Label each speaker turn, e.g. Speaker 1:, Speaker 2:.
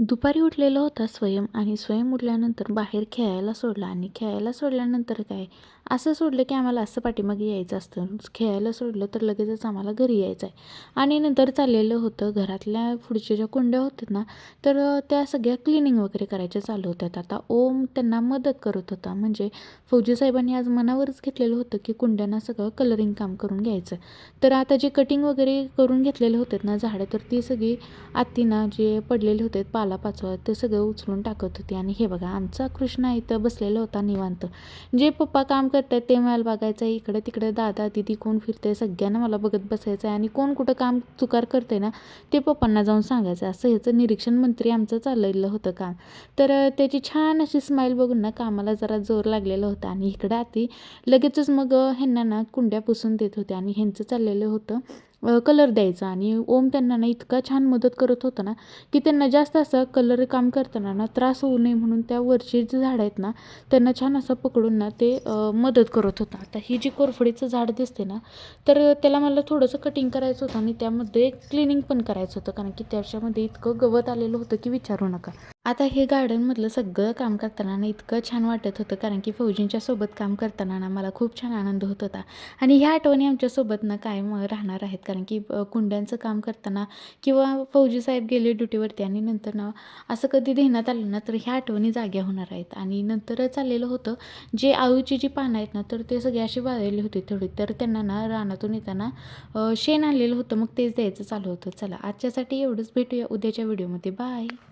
Speaker 1: दुपारी उठलेला होता स्वयं आणि स्वयं उठल्यानंतर बाहेर खेळायला सोडला आणि खेळायला सोडल्यानंतर काय असं सोडलं की आम्हाला असं पाठीमागे यायचं असतं. खेळायला सोडलं तर लगेचच आम्हाला घरी यायचं आहे आणि नंतर चाललेलं होतं घरातल्या पुढच्या ज्या कुंड्या होत्या ना, तर त्या सगळ्या क्लिनिंग वगैरे करायच्या चालू होत्यात. आता ओम त्यांना मदत करत होता. म्हणजे फौजी साहेबांनी आज मनावरच घेतलेलं होतं की कुंड्यांना सगळं कलरिंग काम करून घ्यायचं. तर आता जे कटिंग वगैरे करून घेतलेले होते ना झाडं, तर ती सगळी आत्तीना जे पडलेले होते पालापाचोळा ते सगळं उचलून टाकत होती. आणि हे बघा आमचा कृष्णा इथं बसलेला होता निवांत. जे पप्पा काम करतात ते मला बघायचं आहे, इकडे तिकडे दादा दिदी कोण फिरते सगळ्यांना मला बघत बसायचं आहे आणि कोण कुठं काम चुकार करते ना ते पप्पांना जाऊन सांगायचं. असं ह्याचं निरीक्षण मंत्री आमचं चाललेलं होतं काम. तर त्याची छान अशी स्माईल बघून ना कामाला जरा जोर लागलेला होता. आणि इकडं आती लगेचच मग ह्यांना ना कुंड्या पुसून देत होते आणि ह्यांचं चाललेलं होतं कलर द्यायचा. आणि ओम त्यांना ना इतका छान मदत करत होता ना की त्यांना जास्त असं कलर काम करताना ना त्रास होऊ नये म्हणून त्या वरची जी झाडं आहेत ना त्यांना छान असं पकडून ना ते मदत करत होता. आता ही जी कोरफडीचं झाड दिसते ना, तर त्याला मला थोडंसं कटिंग करायचं होतं आणि त्यामध्ये क्लिनिंग पण करायचं होतं, कारण की त्याच्यामध्ये इतकं गवत आलेलं होतं की विचारू नका. आता हे गार्डनमधलं सगळं काम करताना ना इतकं छान वाटत होतं, कारण की फौजींच्या सोबत काम करताना ना मला खूप छान आनंद होत होता. आणि ह्या आठवणी आमच्यासोबत ना कायम राहणार आहेत, कारण की कुंड्यांचं काम करताना किंवा फौजी साहेब गेले ड्युटीवरती आणि नंतर ना असं कधी ध्यानात आलं ना तर ह्या आठवणी जाग्या होणार आहेत. आणि नंतर चाललेलं होतं जे आळूची जी पानं आहेत ना, तर ते सगळे अशी वाळलेली होती थोडी, तर त्यांना ना रानातून येताना शेण आणलेलं होतं, मग तेच द्यायचं चालू होतं. चला आजच्यासाठी एवढंच, भेटूया उद्याच्या व्हिडिओमध्ये. बाय.